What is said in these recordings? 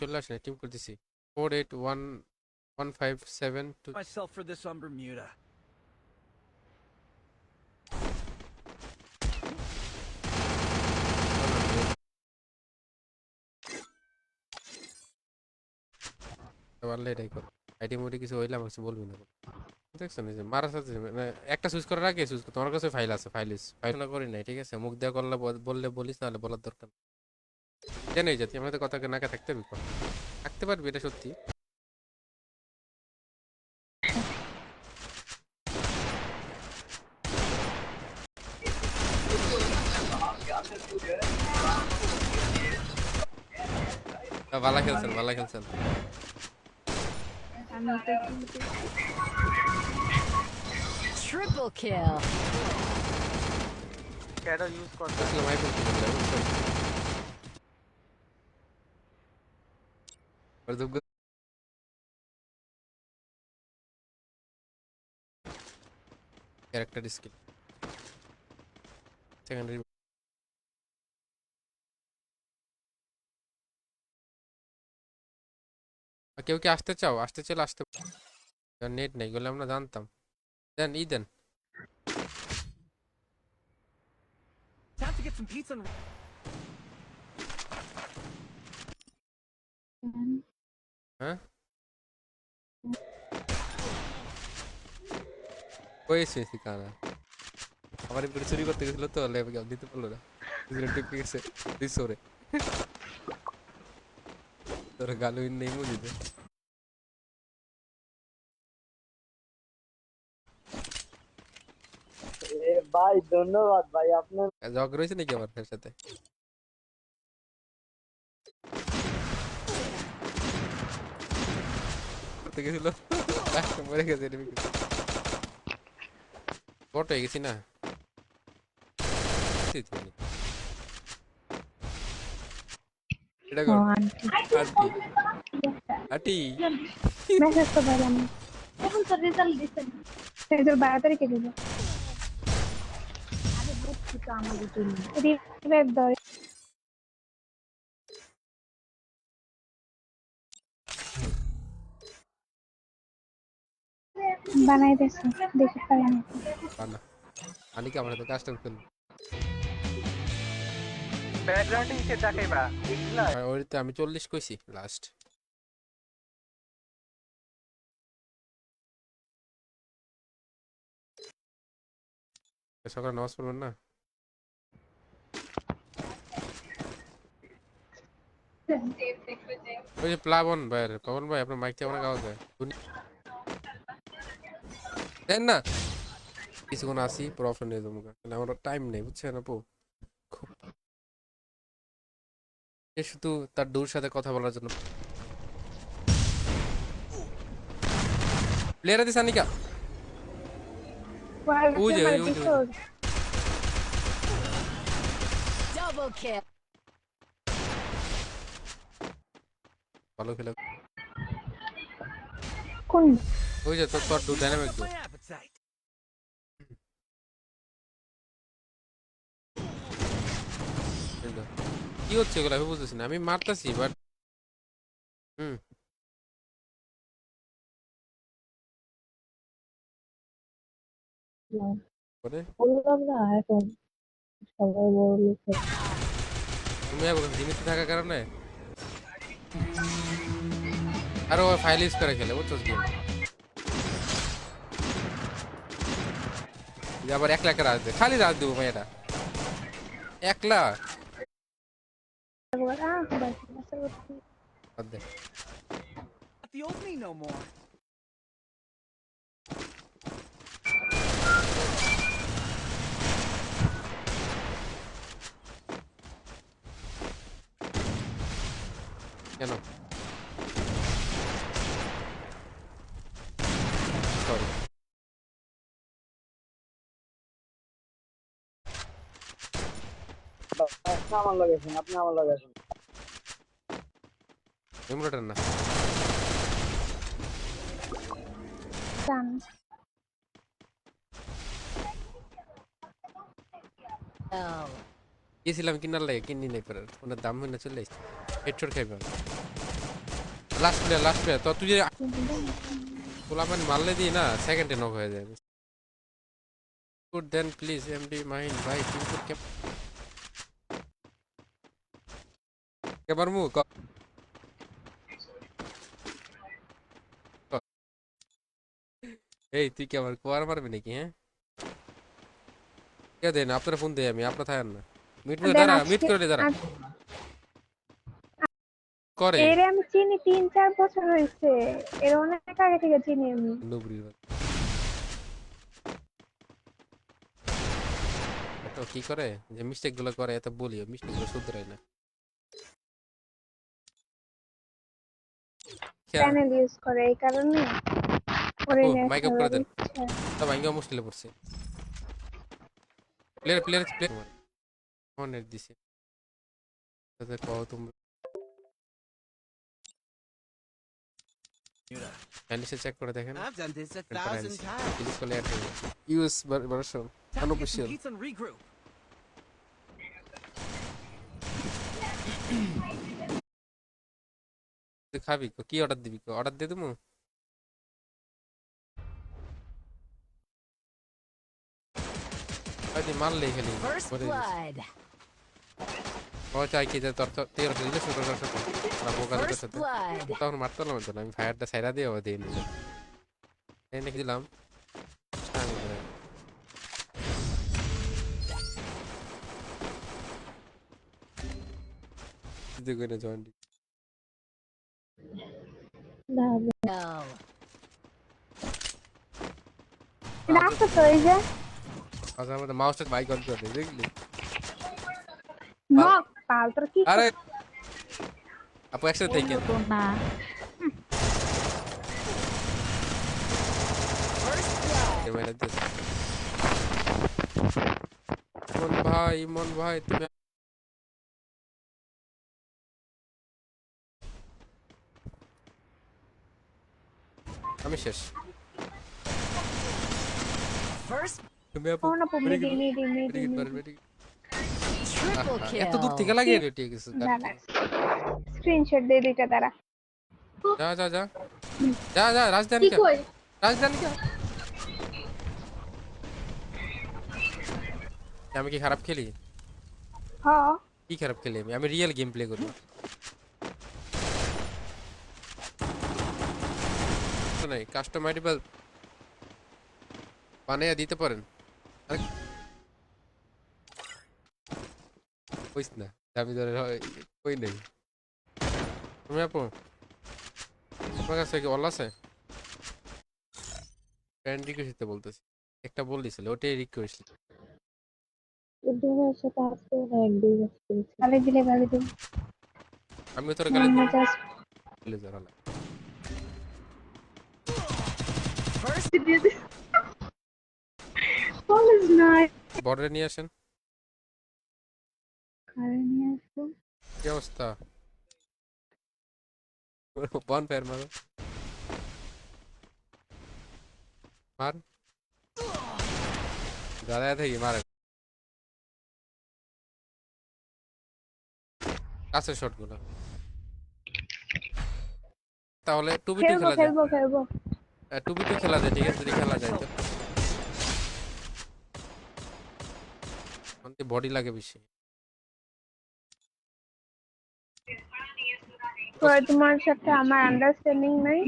চলে আসেন, টিম করতেছি 481157 Myself for this on Bermuda. পারলে এটাই কর। আইডি মোডে কিছু হইলে আমাকে কিছু বলবি না। দেখছেন এই যে মারা সাথে মানে একটা সুইচ করার আগে সুইচ কর, তোমার কাছে ফাইল আছে, ফাইল না করি নাই, ঠিক আছে? মুখ দেওয়া করলে বললে বলিস, নাহলে বলার দরকার নেই। জানি জাতি আমাদের কথা নাকা থাকতে পারবি, থাকতে পারবি, এটা সত্যি। ভালো খেলছেন, ভালো খেলছেন। Triple kill. শ্যাডো ইউজ করতে আসলে ভাই বলতে বললে বুঝছেন? আর ক্যারেক্টার স্কিল সেকেন্ডারি। কেউ কি আসতে চাও? আসতে চলে আসতে, নেট নেই বলে আমরা জানতাম। দেন ই দেন। Time to get some pizza and হ্যাঁ কইছে কানা আমার একটু চুরি করতে গেছিল তো, লেবে দিতে পারলো না, টিপে গেছে দিছরে তোর গালু নেই মুজিতে। ভাই ধন্যবাদ ভাই আপনার। জগ রয়েছে নাকি আমার ফের সাথে? করতে গেছিল মরে গেছে, বট হয়ে গেছি না। এটা কর আন্টি, আন্টি মেসেজ তো পাইলাম না। এখন তো রেজাল্ট দিছে, রেজাল্ট 12 তারিখে দিবে। আরে বুঝছি তো আমাদের জন্য রিভাইভ দাও। বানাইতেছে, দেখি পারি না। না আনিকে আমার সাথে কাস্টম খেলবো। ব্যাকগ্রাউন্ডে এসে দেখাইবা বুঝলা। ওইতে আমি 40 কইছি লাস্ট। সকালে নামাজ পড়বেন না? ওই যে প্লাবন ভাই, পবন ভাই আপনার মাইক থেকে অনেক আওয়াজ হয়, দেন না কিছুক্ষণ আসি পর অপশন নিয়ে যাবো, আমার টাইম নেই বুঝছেন আপু। খুব সে শুধু তার দূর সাথে কথা বলার জন্য প্লেয়ার দিস আনিকা। ওই যে ওই ওই যে Double kill. ভালো খেলে। কোন ওই যে তোর তোর ডাইনামিক দু my appetite. কি হচ্ছে এগুলো আমি বুঝতেছি না, আমি মারতাছি বাট হুম করে বললাম না এখন সবাই বড় লোক হচ্ছে। তুমি জিমিতে থাকার কারণে আরো ফাইল ইউজ করে খেলে বুঝছো গেম। আবার একলা একা রাজ দেয়, খালি রাজ দেবো মেয়েটা একলা একবার বাকি আছে করতে। বাদ দে। Not the old me no more. কেন সরি আপনি আমার লাগাইছেন, আপনি আমার লাগাইছেন। এমুলেটর না জান Oh. গেছিলাম কিনার লাগে, কিনি নাই পারার ওনার দাম হয়ে না চলে হেডশট খাইবে। লাস্ট প্লেয়ার তো তুই যে পোলাপান মারলে দিই না সেকেন্ডে নক হয়ে যায় গুড দেন প্লিজ এমডি মাইন ভাই তুমি তো কেবার মু এই তুই কি আমার কোয়ার মারবি নাকি হ্যাঁ কে দেন আপনার ফোন দে আমি আপনার থাকেন না মিট করে দেন দাঁড়া আজকে- মিট করে দাঁড়া করে এর আমি চিনি 3-4 বছর হয়েছে। এর অনেক আগে থেকে চিনি আমি। নুবরির তো কি করে যে মিস্টেক গুলো করে এত বলিও মিস্টেক গুলো শুধরাই না চ্যানেল ইউজ করে এই কারণে করে আপু নিয়ে মাইক আপ করে দেন ইচ্ছা। তো ভাঙ্গা মুশকিলে পড়ছে প্লেয়ার অনেক দিছে তাতে কও তোমরা Bermuda. ফ্যানিসে চেক করে দেখেন I've done this 1,000 times. Please কলে অ্যাড হয়ে US version Time to get some unofficial pizza and regroup. তুই খাবি কি অর্ডার দিবি অর্ডার দিয়ে দেবো হয়তো মারলেই খালি First করে দিস blood. ও চাই কি যে তোর তেরো দিলে শুরু করার সাথে ওরা বোকা লোকের First সাথে blood. তখন মারতে পারলাম তো না আমি ফায়ারটা সাইরা দিয়ে দিয়ে নিলাম এনে দিলাম আমি করে। দিতে করে জয়েন No. রাখো তো এই যে আচ্ছা আমাদের মাউসটা বাইক অন করে দে, দেখলি নক পালতর কি আরে আপু একসাথে থেকে না First blood. ক্যামেরা দিস মন ভাই তুমি আমি শেষ First তুমি আপু কোন আপু very good, মিডি very good, very good. triple এত দূর kill. থেকে লাগিয়ে ঠিক আছে দাঁড়া স্ক্রিনশট দিয়ে দিটা দাঁড়া যা রাজধানী কি কই রাজধানী আমি কি খারাপ খেলি হ্যাঁ কি খারাপ খেলি আমি রিয়েল গেম প্লে করি তো নাই কাস্টমাইজেবল বানাইয়া দিতে পারেন আরে কইস না আমি ধরে কই নেই তুমি আপু আপনার কাছে কি অল আছে ফ্রেন্ড রিকোয়েস্ট দিতে বলতেছি একটা বল দিছিল ওটাই রিকোয়েস্ট গালি দিলে গালি দিলে আমি তোর গালি দিই জাস্ট বলে জানালা First কলেজ নাই বর্ডারে নিয়ে আসেন কারে নিয়ে আসবো কি অবস্থা বন ফের মারো মার দাঁড়ায় থাকি মারে কাছে শট গুলো তাহলে টু বি টু খেলবো খেলা যায় খেলবো খেলবো টু বি টু খেলা যায় ঠিক আছে যদি খেলা যায় তো বডি লাগে বেশি তোমার সাথে আমার আন্ডারস্ট্যান্ডিং নাই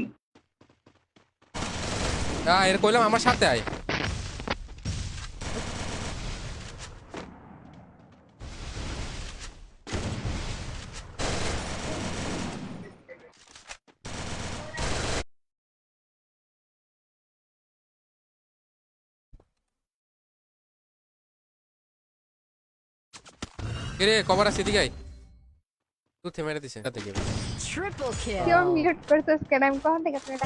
এর কইলাম আমার সাথে আয় রে কভার আছে দিকে আয় তুই থেমে দিছে সাথে গেম triple কেউ kill. মিউট করতেছ কেন আমি কখন থেকে আপনার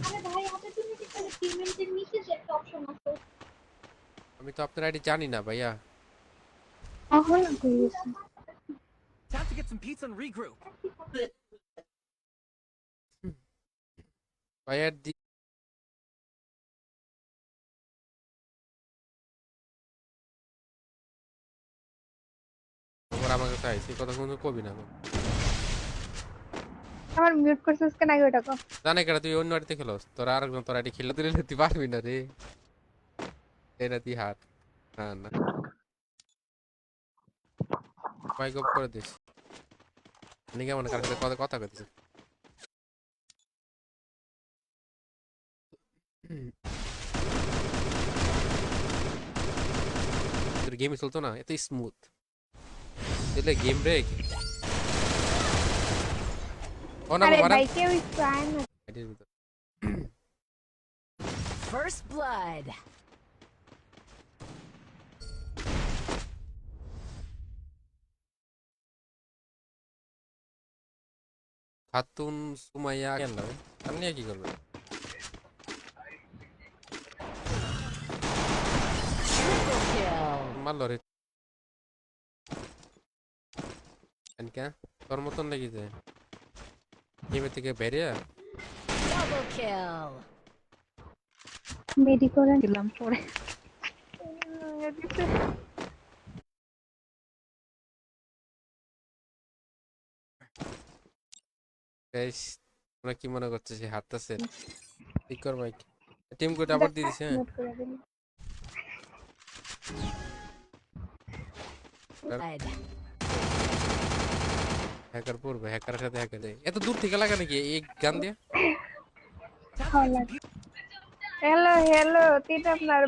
আরে ভাই হাতে তুমি কি করে পেমেন্টের নিচে যে একটা অপশন আছে আমি তো আপনার আইডি জানি না ভাইয়া এখন কইছি Time to get some pizza and regroup. ভাইয়া আমার কাছে আইসি কথা কোনো কবি না আমার মিউট করছিস কেন আগে ওটা কর। জানে কেটা তুই অন্য আইডিতে খেলোস, তোর আরেকজন তোর আইডি খেলে দিলে তুই পারবি না রে, এটা তুই হার। না না, মাইক অফ করে দিস। আমি কেমন কার সাথে কথা কথা কইতেছিস? তোর গেমই চলতো না এত স্মুথ, এলে গেম ব্রেক। ও না আরে মারা ভাই কেউ ট্রাই না। আইডির ভিতর। First blood. খাতুন সুমাইয়া কেন লাগে, আর নিয়ে কি করবে? Triple kill. মারলো রে কে, তোর মতন নাকি যে গেমের থেকে বেরিয়ে Double kill. মেডি করে দিলাম পরে। গাইস। তোমরা কি মনে করছো সে হারতেছে? ঠিক কর মাইক, টিম কোড আবার দিয়ে দিছে। মিউট করে দিলাম। Blood. হ্যাকার পড়বে, হ্যাকারের সাথে হ্যাকার দেয়। এত দূর থেকে লাগা নাকি এই গান দিয়ে? ভালো লাগে। হ্যালো হ্যালো তিন আপনার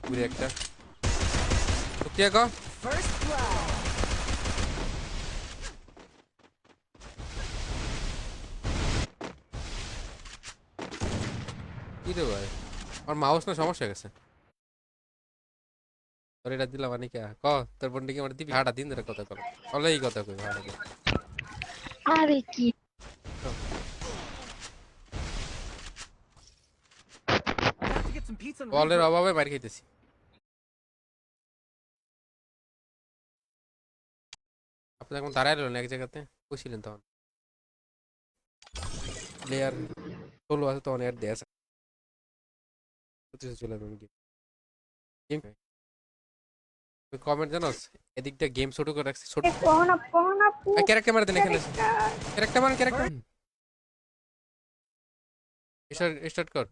ঘুরে একটা শুক্রিয়া কর। First blood. কি রে ভাই, আমার মাউস না সমস্যা হয়ে গেছে। তোর এটা দিলাম মানে কে ক, তোর বন্ডি কি আমার দিবি? হাঁটা দিন ধরে কথা কর, বলে এই কথা কই হাঁটা দিন। আরে কি Have to get some pizza and বলের regroup. অভাবে মার খাইতেছি। আপনি এখন দাঁড়ায় রইলেন এক জায়গাতে, বসছিলেন তখন প্লেয়ার ষোলো আছে তখন এর দেশ চলে যাবেন গেম। কমেন্ট জানোস এদিক দিয়ে গেম ছোট করে রাখছি, ছোট কোন আপু ক্যারেক্টার মারা দেন এখানে, ক্যারেক্টার মান ক্যারেক্টার স্টার্ট কর।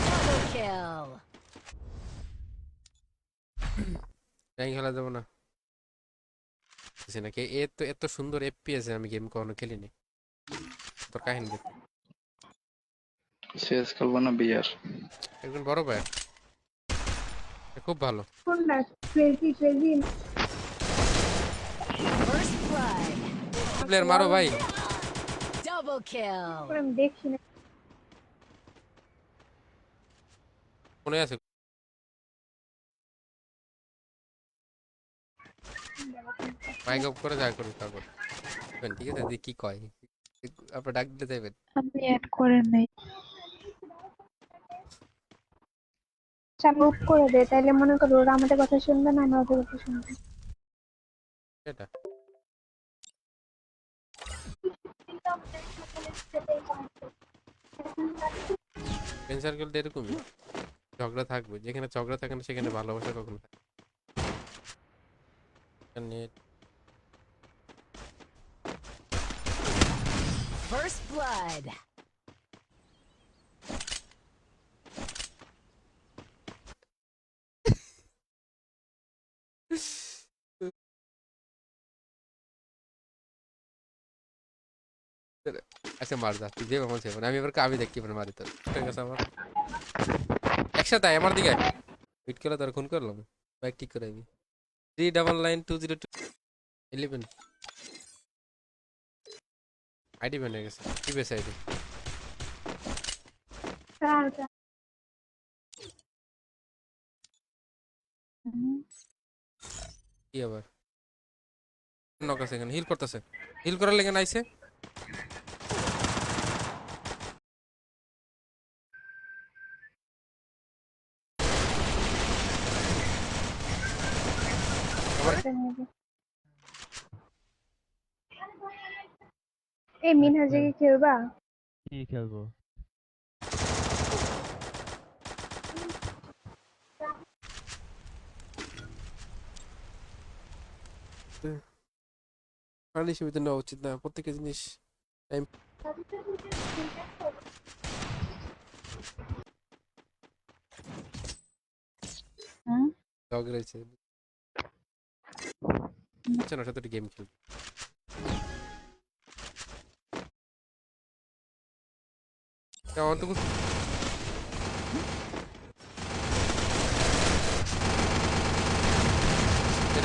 Double kill. র্যাঙ্ক খেলা যাবো না বুঝছি নাকি, এ তো এত সুন্দর এফপিএস আমি গেম কখনো খেলিনি। তোর কাহিনী দেখ, শেষ খেলবো না বিয়ার। একজন বড় ভাই খুব ভালো কোনটা crazy crazy First blood. Player, মারো ভাই। Double kill. আমি দেখছি না। মনে আছে মাইক অফ করে যা করি তারপর ঠিক আছে, দেখি কি কয়, আপনার ডাক দিতে দেবেন। আপনি অ্যাড করেন নাই। মুভ করে দে তাইলে মনে করো ওরা আমাদের কথা শুনবে না, আমরা ওদের কথা শুনবো। সেটা ফ্রেন্ড সার্কেল তো এরকমই, ঝগড়া থাকবে, যেখানে ঝগড়া থাকে না সেখানে ভালোবাসা কখনো থাকে না। First blood. আচ্ছা মার যা, তুই যে আমার সেবন, আমি এবার কাবি দেখি এবার মারি তোর, ঠিক আছে আমার একসাথে আয় আমার দিকে, হিট করে তোর খুন করলাম, বাইক ঠিক করে দিবি। 3992011 আইডি ব্যান হয়ে গেছে, টিভিএস আইডি। কি আবার নক আছে এখানে, হিল করতেছে, হিল করার লেগে নাইছে। এই মিনহাজে কি খেলবা? কি খেলবো? পানি সীমিত নেওয়া উচিত না, প্রত্যেকটা জিনিস টাইম হুম? লগ রয়েছে, আচ্ছা না সাথে গেম খেলবে। অন্তত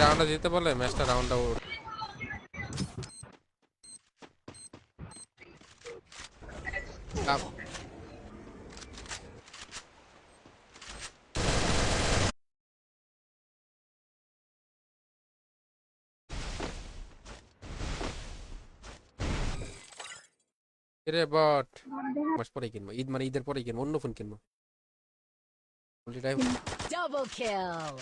রাউন্ডটা জিতে বলে ম্যাচটা রাউন্ডটা রে বট মাস পরে কিনবো, ঈদ মানে ঈদের পরে কিনবো, অন্য ফোন কিনবো। Double kill.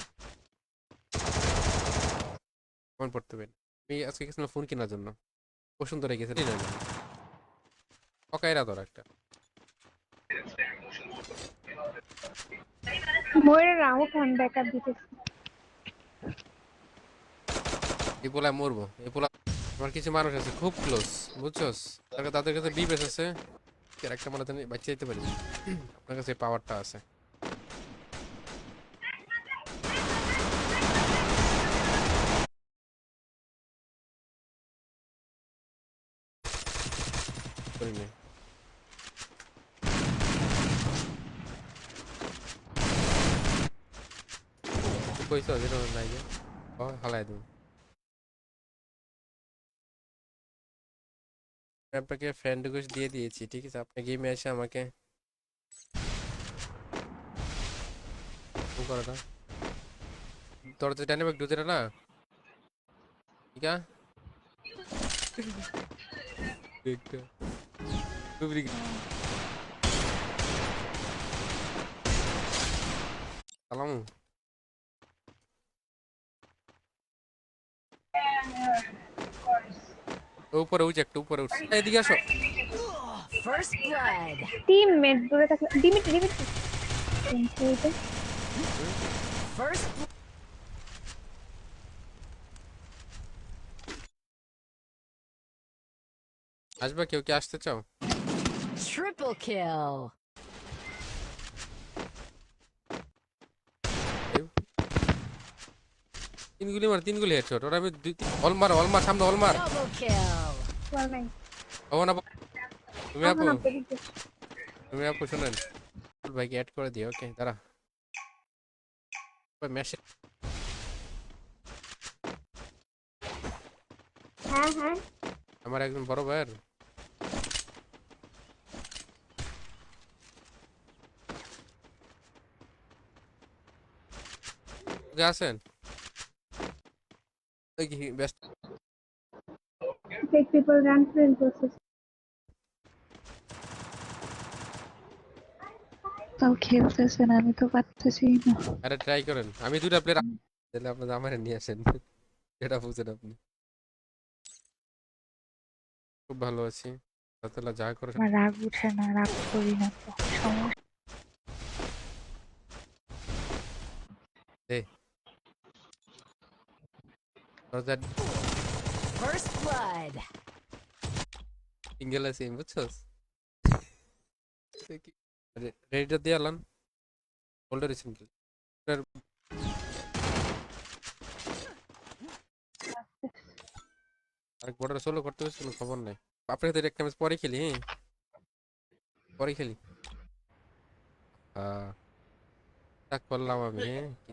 ফোন পড়তে পারি, আমি আজকে গেছিলাম ফোন কেনার জন্য, বসুন্ধরা গেছে পকাইরা তোর একটা ময়ূরের রামও ফোন ব্যাকআপ দিতেছে। এই পোলায় মরবো, এই পোলা আমার কিছু মানুষ আছে খুব ক্লোজ, বুঝছস, তাদের কাছে বিবেস আছে, একটা মানে বাচ্চা যেতে পারি, আপনার কাছে পাওয়ারটা আছে। করিনি কইছো যেটা নাই যে হালাই দেবো। আপনাকে ফ্রেন্ড রিকোয়েস্ট দিয়ে দিয়েছি, ঠিক আছে, আপনি গেমে এসে আমাকে ফোন করে না, তোর যে ডাইনামিক ঢুকে না, ঠিক আছে দেখতে খুবই সালাম। উপরে উঠছে, একটু উপরে উঠছে, এদিকে আসো। First blood. টিমমেট দূরে থাকলে ডিমিট ডিমিট এইটা First আসবে কেউ কি আসতে চাও? triple kill. তিন গুলি মার, তিন গুলি হেডশট, ওরা আমি অলমার অলমার সামনে অলমার। Double kill. বল নাই ও না তুমি আপু, এখন আপনাদের তুমি আপু শুনেন, ভাইকে অ্যাড করে দিও, ওকে দাঁড়া মেসেজ। হ্যাঁ হ্যাঁ আমার একজন বড় ভাইয়ের ওকে আছেন কি ব্যস্ত, take people run through process তাও খেলতেছেন, আমি তো পারতেছি না। আরে ট্রাই করেন, আমি দুটা প্লেয়ার তাহলে আপনার আমার নিয়ে আসেন, এটা বুঝেন আপনি। খুব ভালো আছি, আল্লাহ যা করে। আমার রাগ উঠে না, রাগ করি না তো সমস্যা। দরজা First blood. সিঙ্গেল আছে বুঝছস, রেডিটা দিয়ে আলান হোল্ডার সিঙ্গেল আরেক বর্ডার সোলো করতে হচ্ছে, কোনো খবর নাই। আপনার সাথে একটা ম্যাচ পরে খেলি, হ্যাঁ পরে খেলি। তা করলাম আমি, হ্যাঁ কি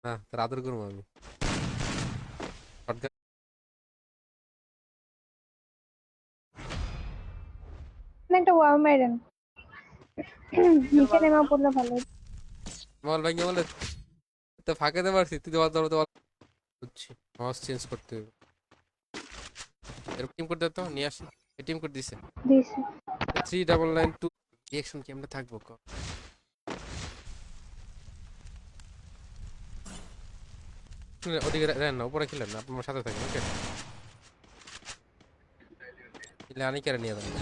না তোর আদর করবো আমি। শটগান একটা ওয়াও মাইরেন নিচে নেমে পড়লে ভালো হতো। বল ভাই বলে তো ফাঁকে দিতে পারছি তুই তো বুঝছি মাউস চেঞ্জ করতে হবে এরকম টিম কোড দে তো নিয়ে আসি টিম কোড দিছে দিয়েছে 3992 রিঅ্যাকশন কি আমরা থাকবো ক ওদিকে রেন না উপরে খেলেন না আপনার সাথে থাকেন ওকে ইলে আনি কেড়ে নিয়ে যাবেন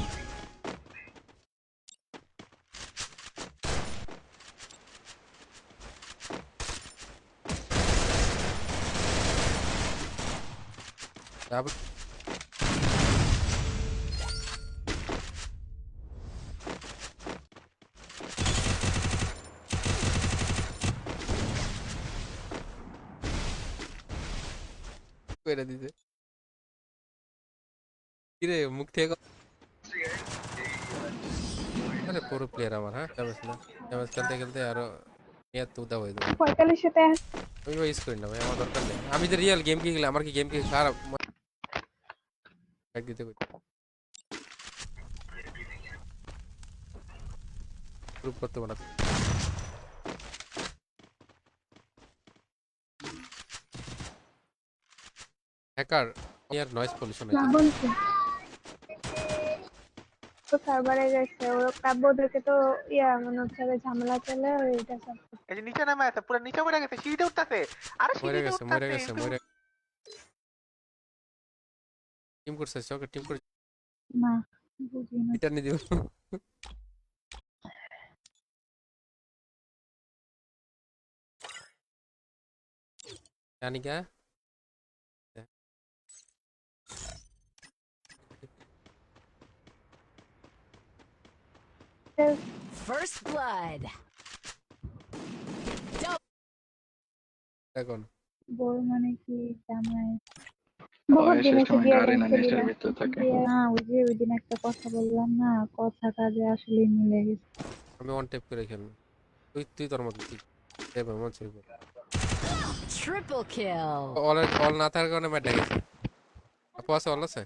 তারপর কইরা দিতে কিরে মুখ থেকে আরে পুরো প্লেয়ার আমার হ্যাঁ ড্যামেজ না ড্যামেজ খেলতে খেলতে আরো নিয়ে তো উদা হয়ে যাবে 45 আমি ইউজ করি না ভাই আমার দরকার নেই আমি যে রিয়েল গেম কি গেলে আমার কি গেম কি খারাপ এক দিতে কই গ্রুপ করতে বলা হ্যাকার ইয়ার নয়েজ পলিউশন আছে লাবণ তো সার্ভারে গেছে ওরা কাব্যদেরকে তো মনে হচ্ছে যে ঝামেলা চলে ওইটা সব এই যে নিচে নামে আছে পুরো নিচে পড়ে গেছে সিঁড়িতে উঠতাছে আরে মরে সিঁড়িতে গেছে উঠতাছে টিম করছে ওকে টিম করে না বুঝি না। এটা নিয়ে দিব জানি কা First blood. এখন বউ মানে কি জামাই? বহুত দিন এসে দিয়ে না ওই যে ওই দিন একটা কথা বললাম না, কথা কাজে আসলে মিলে গেছে। আমি ওয়ান ট্যাপ করে খেলবো তুই তুই তোর মতো তুই দেবে মন চাইবে Triple kill. অল না থাকার কারণে ম্যাট গেছে আপু আছে অল আছে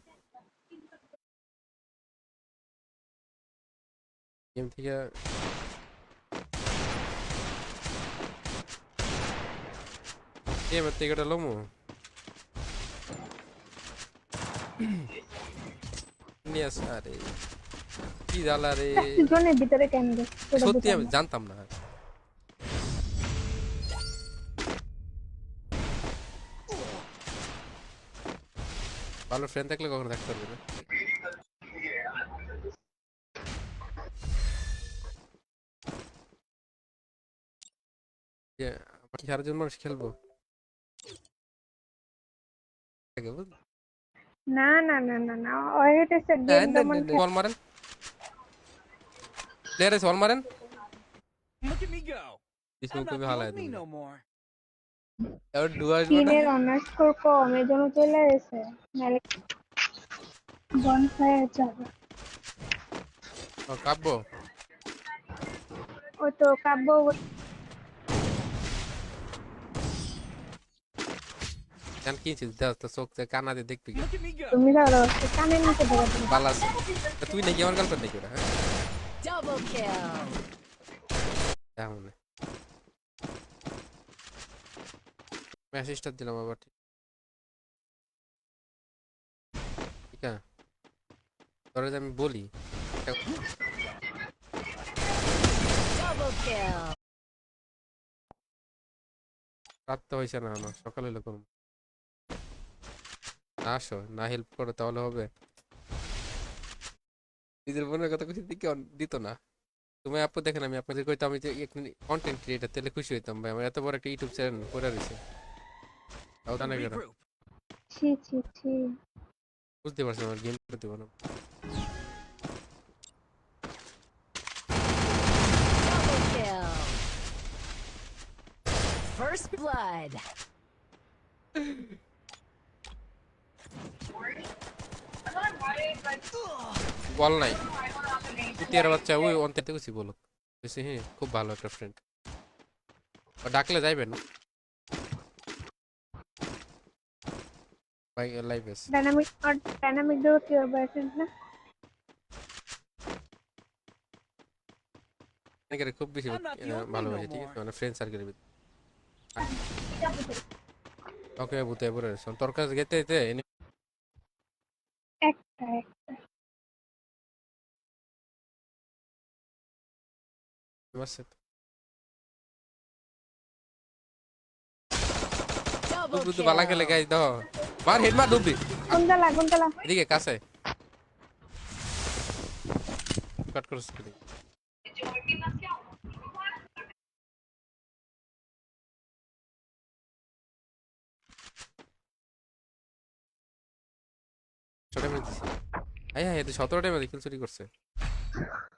গেম থেকে গেমের থেকে এটা লমু নিয়ে আস আরে কি জ্বালা রে জনের ভিতরে কেন গেছে সত্যি আমি জানতাম না ভালো ফ্রেন্ড থাকলে কখনো থাকতে পারবে না যে আমার কি সারাজন মানুষ খেলবো না না না না না ওইটাছে গেম দমন বল মারেন প্লেয়ার এসে বল মারেন Look at me go. কিছু I'm খুবই not হালায় fooling me দিবে no more. এবার ডুয়া আসবে না তিনের অনার্সকোর কম এই জন্য চলে গেছে নাহলে বনফায়ার যাবে ও কাব্য ও তো কাব্য গান কিনছিস দেখ তো চোখ থেকে কানা দিয়ে দেখবি কি Look at me go. তুমি ধরো কানের নিচে ধরে তুমি বালা আছে তুই নাকি আমার গার্লফ্রেন্ড নাকি ওটা হ্যাঁ Double kill. তেমন মেসেজটা দিলাম আবার ঠিক আছে তোরা যে আমি বলি Double kill. রাত তো হয়েছে না না সকালে হলে করুন আসো না হেল্প করো তাহলে হবে নিজের বোনের কথা কিছু দিকে দিত না তুমি আপু দেখেন আমি আপনাদের কইতাম আমি যে কন্টেন্ট ক্রিয়েটার তাহলে খুশি হইতাম ভাই আমার এত বড় একটা ইউটিউব চ্যানেল করে রয়েছে তাও জানা কেন Regroup. ছি ছি ছি বুঝতে পারছি আমার গেম করে দেবো না Double kill. First blood. বল নাই পুতিয়ার বাচ্চা ওই অন্তে খুশি বলো বেশি হ্যাঁ খুব ভালো একটা ফ্রেন্ড ডাকলে যাইবেন ভাই লাইভ আছে ডাইনামিক দেবো কি বয়ফ্রেন্ড না অনেকের খুব বেশি I'm not the only ভালোবাসি, no ঠিক more. আছে, মানে ফ্রেন্ড সার্কেলের ভিতরে। ওকে বুঝতে পড়ে তোর কাছে যেতে যেতে একটা Double বুদ্ধ বালা খেলে kill. গাইস দাও, মার হেড মার ডুবি কোনতলা এদিকে কাছে কাট করছ কি ছোট মেয়ে দিছে। আই হাই এত 17টা মেয়ে কিল চুরি করছে।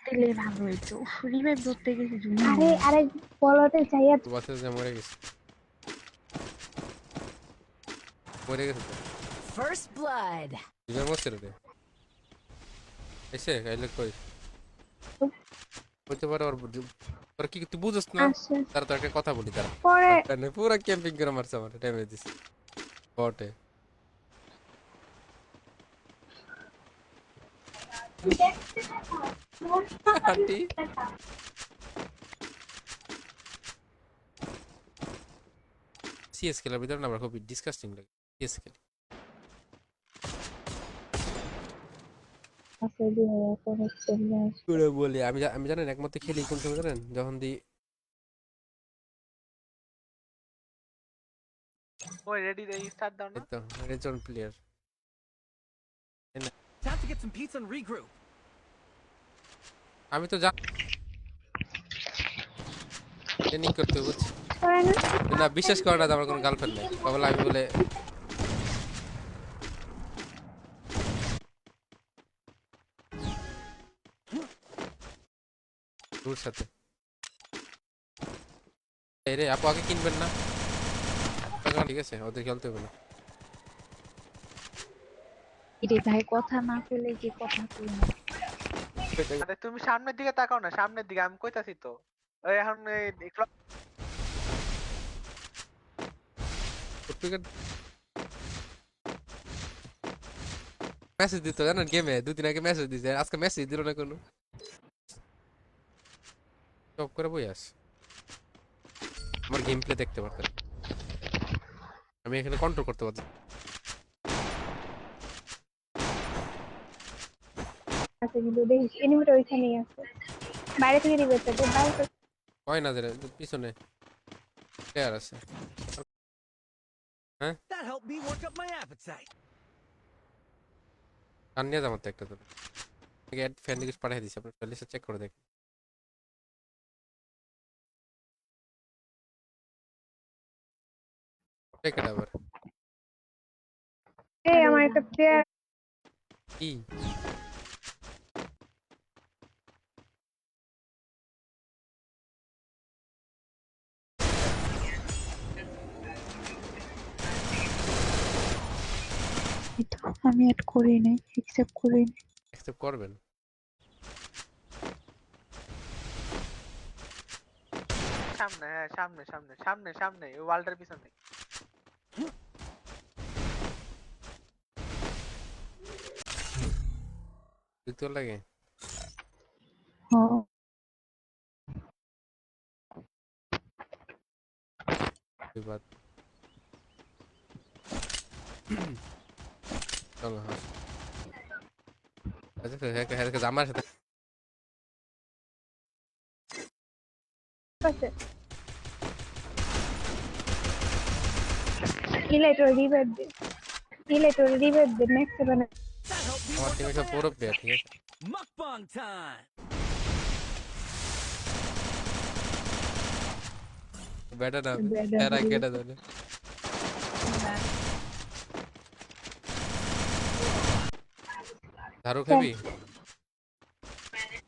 দিলে ভালো হইতো। রিভাইভ ধরতে গেছি জুনি। আরে বলতে চাইয়া তো বাসে যে মরে গেছে, মরে গেছে তো First blood. দুজন মরছে রে এসে গাইলে কই হইতে পারে। ওর কি তুই বুঝছ না? আসছে তার তো একটা কথা বলি তারা পরে পুরো ক্যাম্পিং করে মারছে আমার ড্যামেজ দিছে বটে। আন্টি সিএস খেলার ভিতরে না আমার খুব ডিসকাস্টিং লাগে সিএস খেলে। আছে দিয়ে এখন হচ্ছে পুরো বলি আমি জানেন একমাত্র খেলি কোন সময় জানেন, যখন দি ওই রেডি স্টার্ট দাও না। এই তো Rezon player Time to get some pizza and regroup. আমি তো ট্রেনিং করতে বুঝছি পরে না না, বিশ্বাস করে না যে আমার কোনো গার্লফ্রেন্ড নেই, বলে আমি বলে তোর সাথে এই রে আপু আগে কিনবেন না, ঠিক আছে ওদের খেলতে হবে না। রে ভাই কথা না কইলে কি কথা কই না। আরে তুমি সামনের দিকে তাকাও না, সামনের দিকে আমি কইতাছি তো। ওই এখন মেসেজ দিত জানেন গেমে, দুদিন আগে মেসেজ দিছে, আজকে মেসেজ দিল না কোনো, সব করে বই আস আমার গেম প্লে দেখতে পারতেন, আমি এখানে কন্ট্রোল করতে পারতাম। আছে কিন্তু দেখিস এনিমিটা ওইখানেই আছে বাইরে থেকে রিভাইভ করতে বাইরে থেকে হয় না যে পিছনে প্লেয়ার আছে। That helped me work up my appetite. গান নিয়ে যাবো তো একটা তোর ফ্রেন্ড লিস্ট পাঠিয়ে দিচ্ছি, আপনার ফ্রেন্ড লিস্ট চেক করে দেখেন। চেক এটা আবার এই আমার একটা প্লেয়ার কি আমি এড করি নাই, অ্যাকসেপ্ট করি নাই। অ্যাকসেপ্ট করবেন? সামনে, হ্যাঁ সামনে সামনে সামনে সামনে ওই ওয়ালটার পিছনে। দেখতে লাগে হ্যাঁ বিবাদ চলো হাস আচ্ছা আমার সাথে আছে ইলেক্ট্রো রিভাইভ দে নেক্সট বানা That helped me আমার work টিমে up সব my পুরো প্লেয়ার, ঠিক আছে? appetite. Mukbang time. বেটা না Better এরা না। কেটে দেবে ঝাড়ু খাবি?